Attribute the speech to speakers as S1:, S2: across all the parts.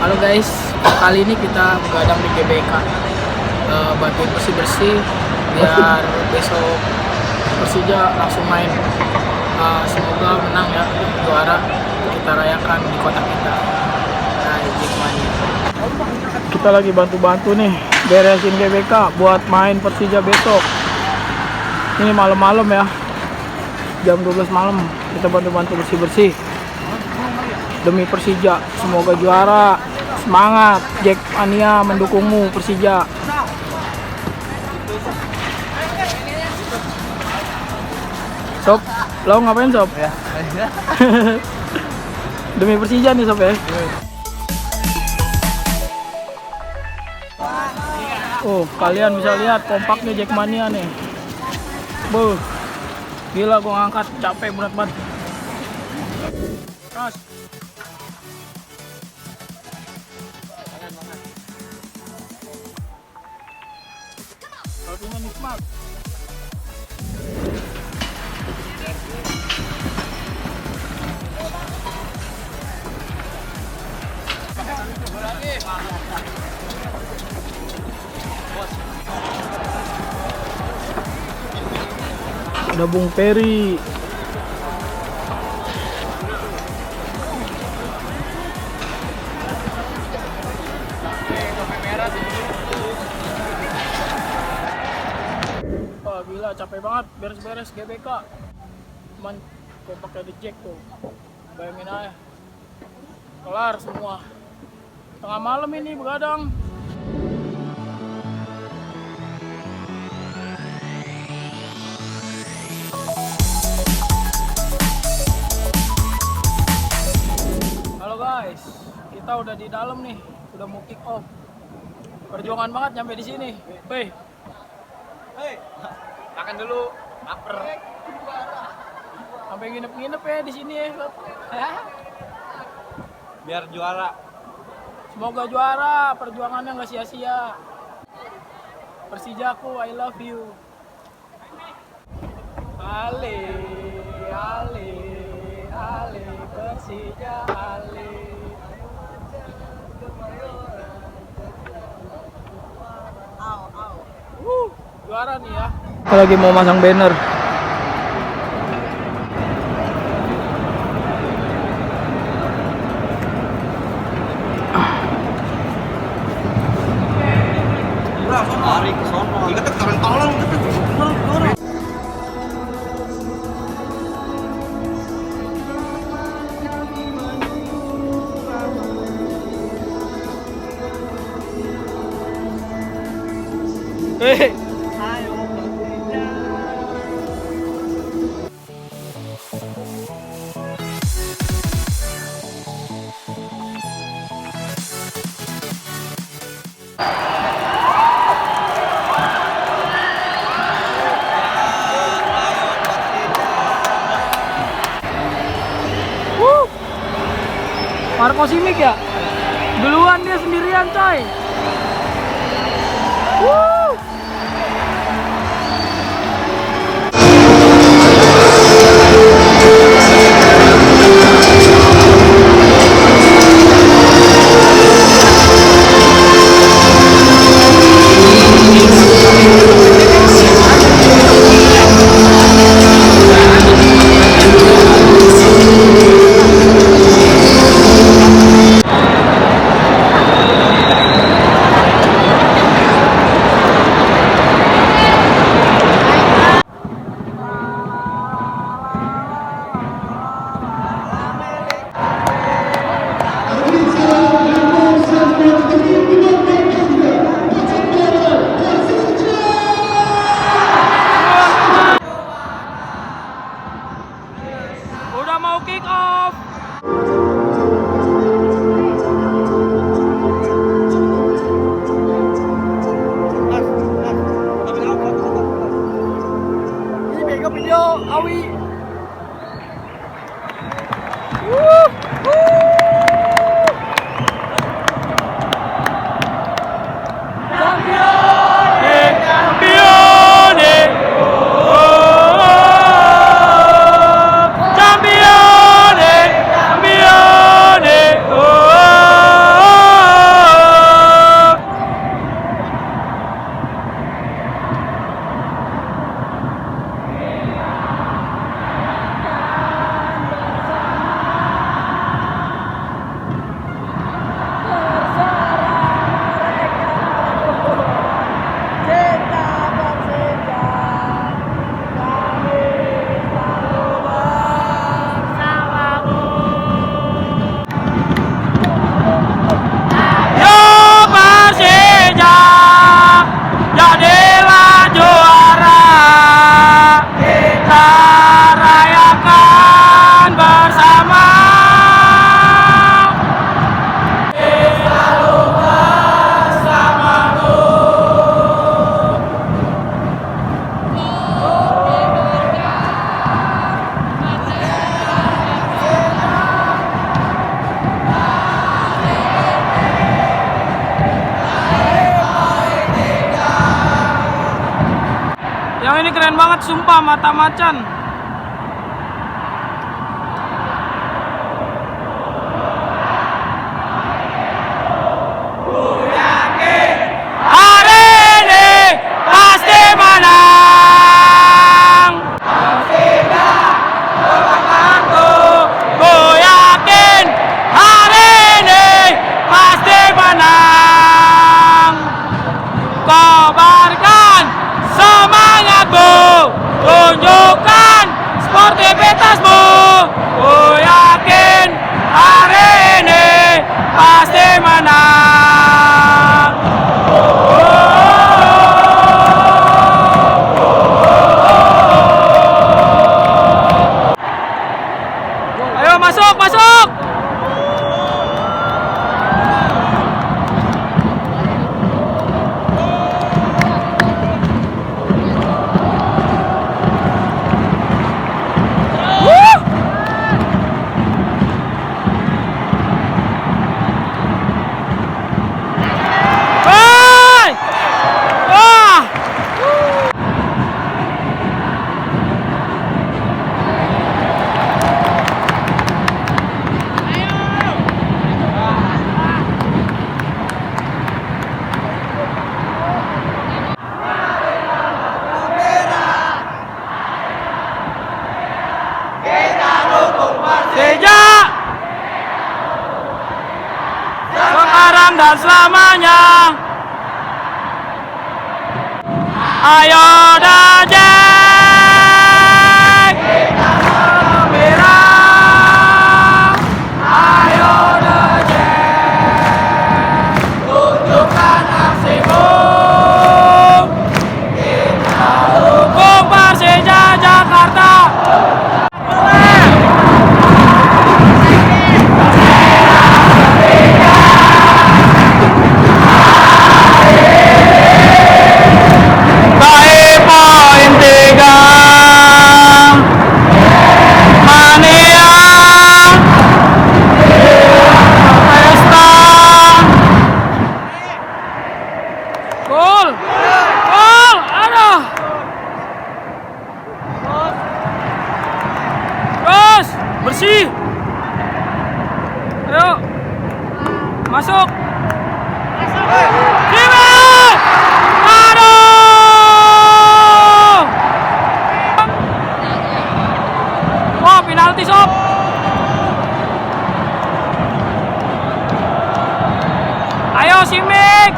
S1: Halo guys, kali ini kita begadang di GBK, bantuin bersih-bersih biar besok Persija langsung main. Semoga menang ya, juara, kita rayakan di kota kita. Jackmania. Kita lagi bantu-bantu nih beresin GBK buat main Persija besok. Ini malam-malam ya, jam 12 malam kita bantu-bantu bersih-bersih demi Persija. Semoga juara. Semangat, Jackmania mendukungmu Persija. Sob, lo ngapain Sob? Ya. Demi Persija nih Sob ya. Oh, kalian bisa lihat kompaknya Jackmania nih. Buh, gila gua ngangkat, capek berat banget. Terus. Rotinya nikmat. Ada Bung Peri. Wah gila, capek banget beres-beres GBK. Cuman kok pakai di jack tuh, bayangin aja, kelar semua. Tengah malam ini begadang. Halo guys, kita udah di dalam nih, udah mau kick off. Perjuangan banget nyampe di sini. Hei, makan dulu, lapar. Sampai nginep-nginep ya di sini ya.
S2: Biar juara.
S1: Semoga juara, perjuangannya nggak sia-sia. Persijaku, I love you. Ale, ale, ale, Persija, ale. Juara nih ya. Kita lagi mau masang banner.
S2: Lari ke sono. Kita keren tolong kita.
S1: Hei. Marco Simic ya? Duluan dia sendirian coy. Udah mau kick off. Ini bego video Awi. Champion! banget sumpah mata macan. Hari ini pasti menang. Ku yakin hari ini pasti menang. Kobarkan semangatmu, tunjukkan sportivitasmu. Ku yakin hari ini pasti menang. Ayo masuk, masuk. Hai! Wah! Sejak sekarang dan selamanya. Ayo Dajeng, merah. Ayo Dajeng, tunjukkan aksimu. Kita dukung Persija Jakarta. Baik poin 3 Mania Pesta Gol Gol Aduh Terus bersih. Ayo masuk. Gimana? Aduh! Wah, penalti sob. Ayo Simic.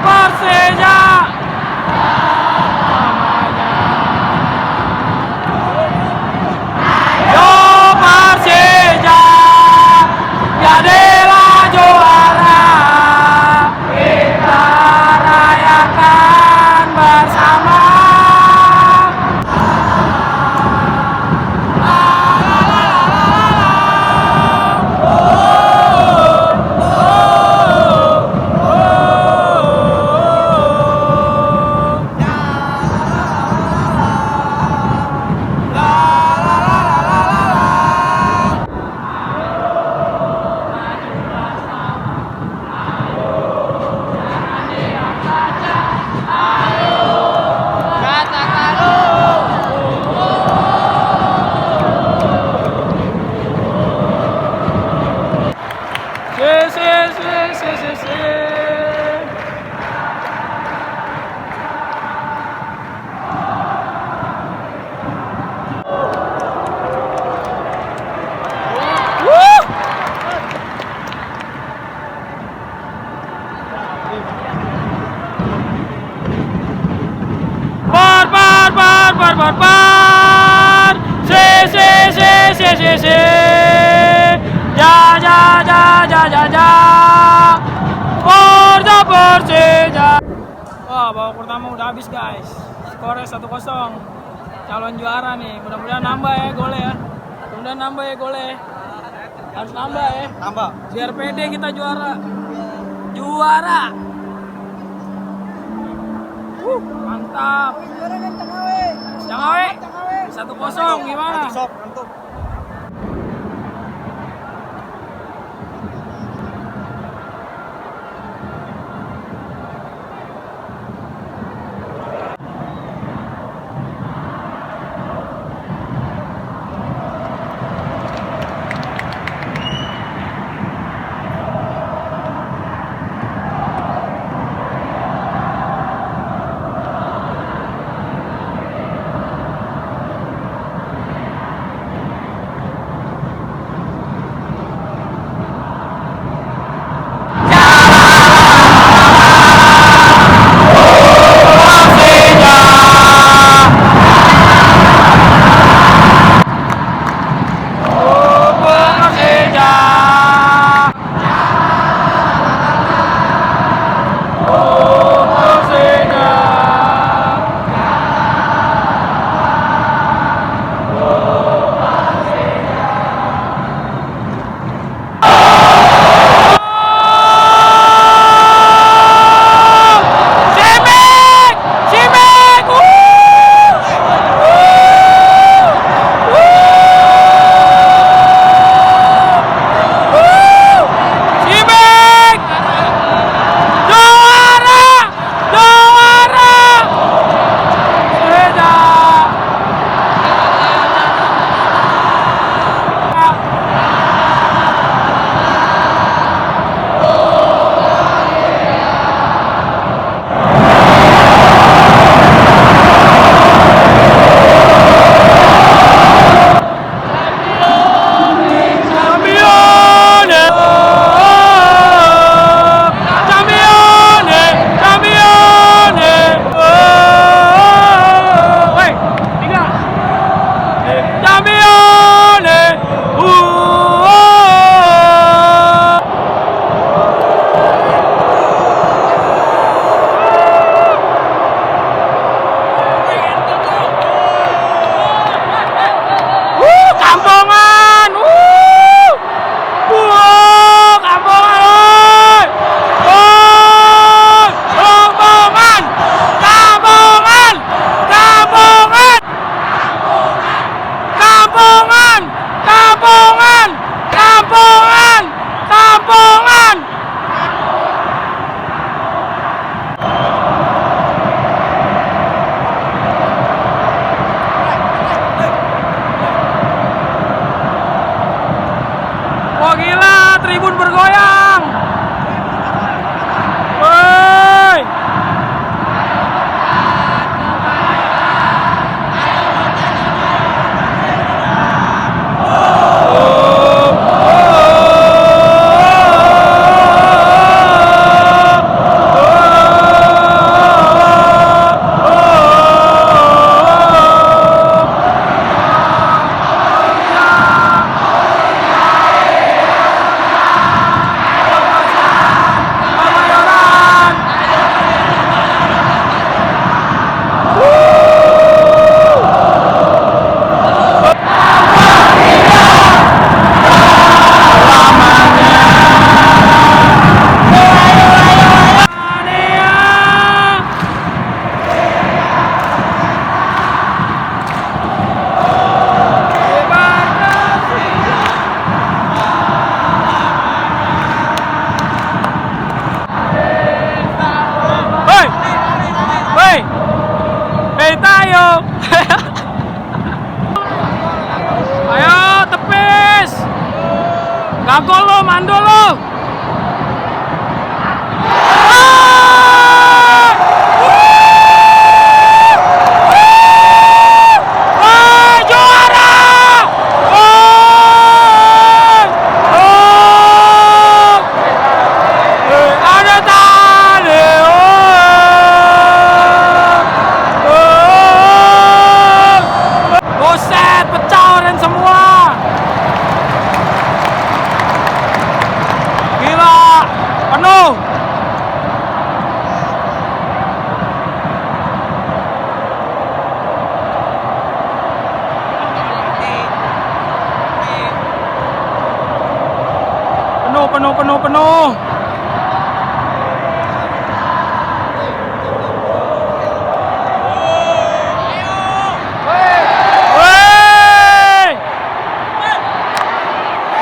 S1: Bar se ja ja ja ja ja ja ja Forza Persija. Wah, babak pertama udah habis guys. Skornya 1-0. Calon juara nih. Mudah-mudahan nambah ya golnya ya. Mudah-mudahan nambah ya golnya. Harus nambah ya.
S2: Tambah.
S1: Biar pede kita juara. Juara. Mantap. Jangawe. 1-0 gimana?
S2: Sok, mantap.
S1: Wah gila, tribun bergoyang. Woi. Hei tayo. Ayo tepis. Gagol lo, mandul lo.
S3: penuh. Woi!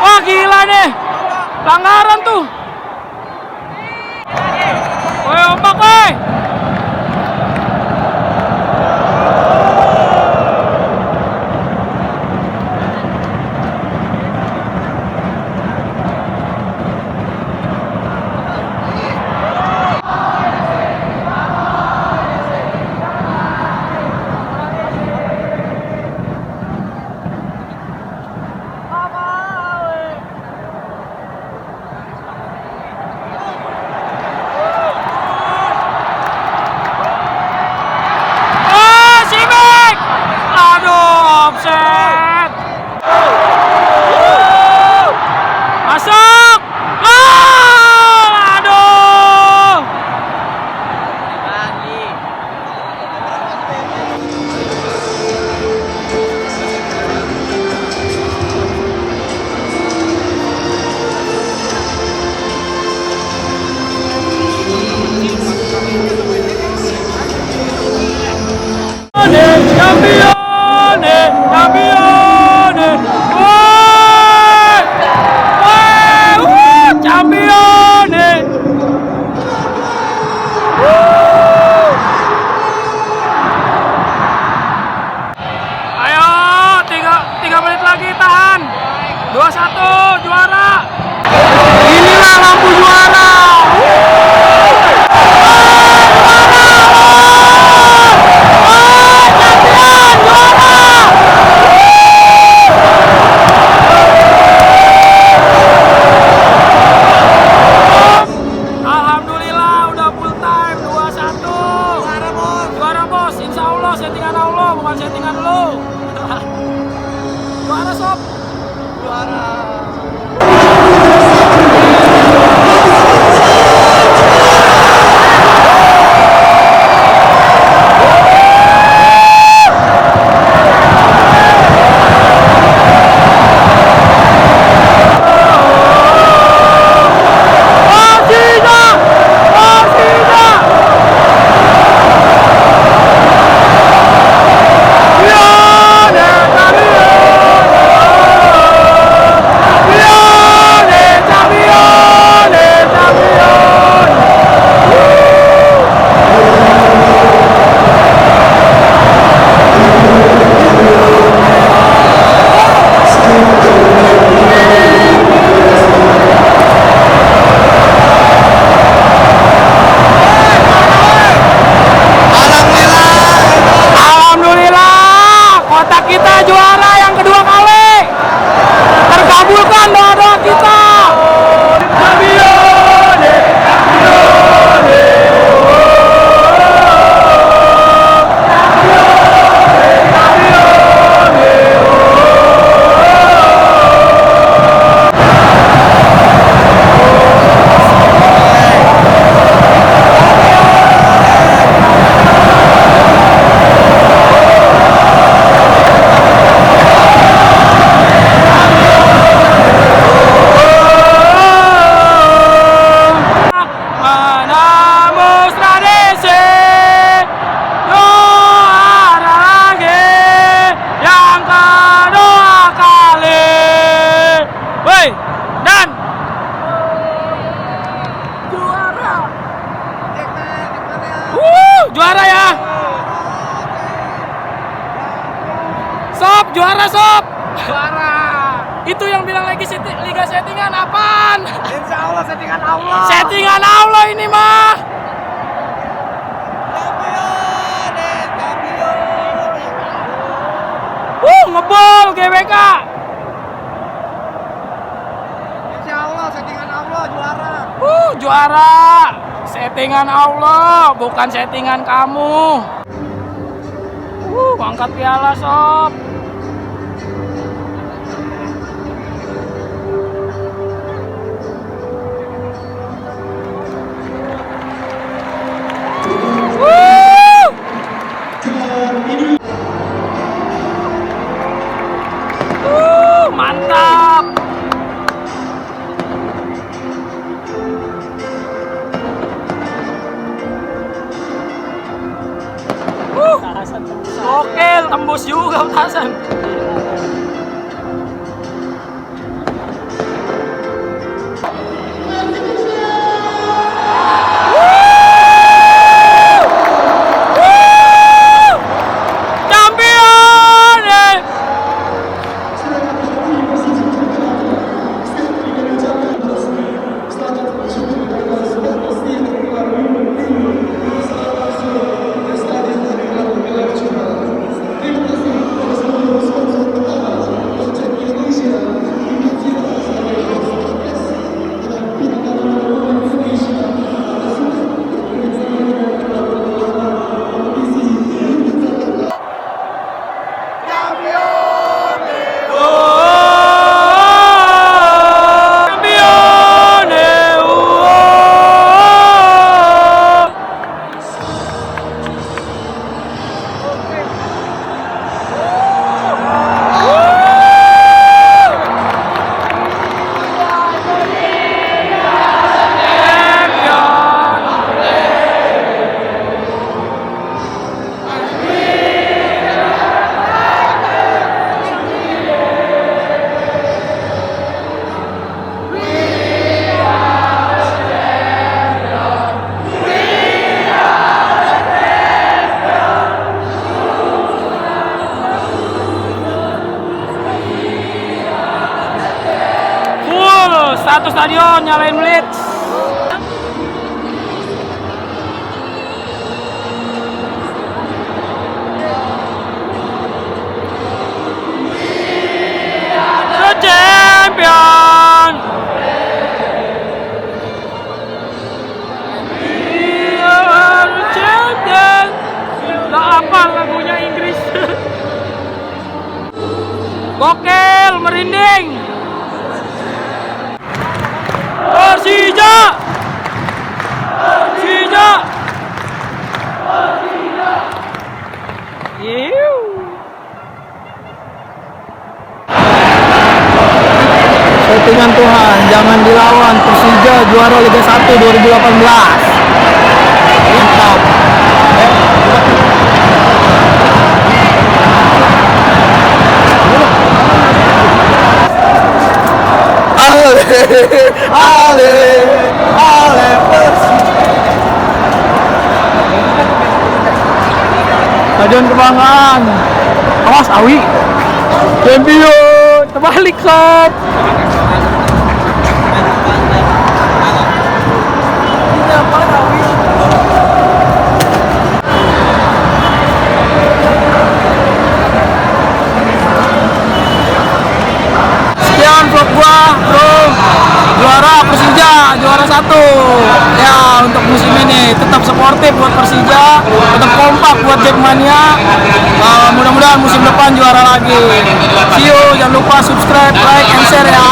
S3: Wah gila nih, pelanggaran tuh. Woi ombak woi. Offset. Masuk. Gol. Aduh. Lagi. Tahan 2-1 juara. Inilah lampu juara. Alhamdulillah udah full time 2-1. Juara bos. Juara bos. Insya Allah settingan Allah bukan settingan lu. Juara sob. Juara. Juara ya. Sob, juara sob. Juara. Itu yang bilang lagi liga settingan apaan?
S2: Insya Allah settingan Allah.
S3: Settingan Allah ini mah. Ngebol GBK.
S2: Insya Allah settingan Allah juara.
S3: Juara. Settingan Allah, bukan settingan kamu. Angkat piala sob. Mantap. Oke, tembus juga petasan. Satu stadion nyalain blitz. The champion. We are the champion. Gak apa lagunya Inggris. Gokil, merinding. Persija! Persija! Persija!
S1: Settingan Tuhan, jangan dilawan. Persija juara Liga 1 2018. Mantap. Ale, ale Persija. Stadion kebanggaan. Awas Awi. Champion. Terbalik sob. Sekian vlog gua, bro. Juara Persija, juara 1 ya untuk musim ini. Tetap suportif buat Persija, tetap kompak buat Jackmania. Mudah-mudahan musim depan juara lagi. See you, jangan lupa subscribe, like, and share ya.